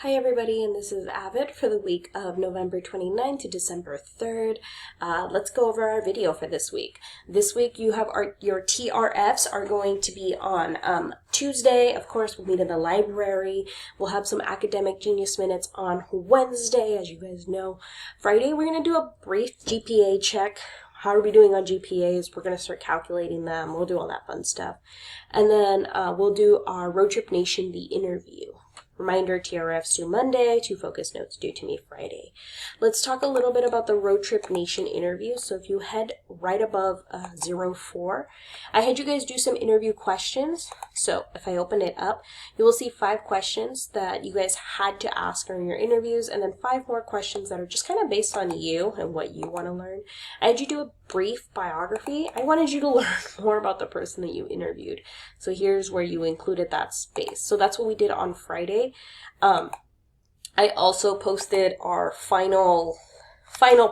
Hi everybody, and this is Avid for the week of November 29th to December 3rd. Let's go over our video for this week. This week you have your TRFs are going to be on Tuesday. Of course, we'll meet in the library. We'll have some academic genius minutes on Wednesday, as you guys know. Friday, we're going to do a brief GPA check. How are we doing on GPAs? We're going to start calculating them. We'll do all that fun stuff. And then we'll do our Road Trip Nation, the interview. Reminder, TRFs due Monday, 2 focus notes due to me Friday. Let's talk a little bit about the Road Trip Nation interview. So if you head right above 04, I had you guys do some interview questions. So if I open it up, you will see 5 questions that you guys had to ask during your interviews, and then 5 more questions that are just kind of based on you and what you want to learn. I had you do a brief biography. I wanted you to learn more about the person that you interviewed. So here's where you included that space. So that's what we did on Friday. I also posted our final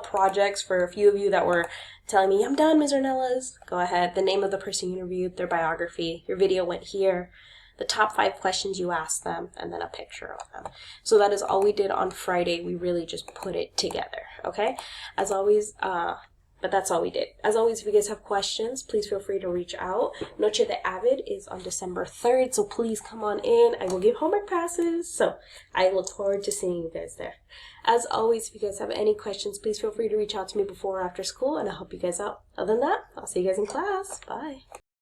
projects for a few of you that were telling me, I'm done, Ms. Ornelas. Go ahead. The name of the person you interviewed, their biography, your video went here, the top 5 questions you asked them, and then a picture of them. So that is all we did on Friday. We really just put it together, okay? As always, but that's all we did. As always, if you guys have questions, please feel free to reach out. Noche de Avid is on December 3rd, so please come on in. I will give homework passes, so I look forward to seeing you guys there. As always, if you guys have any questions, please feel free to reach out to me before or after school, and I'll help you guys out. Other than that, I'll see you guys in class. Bye.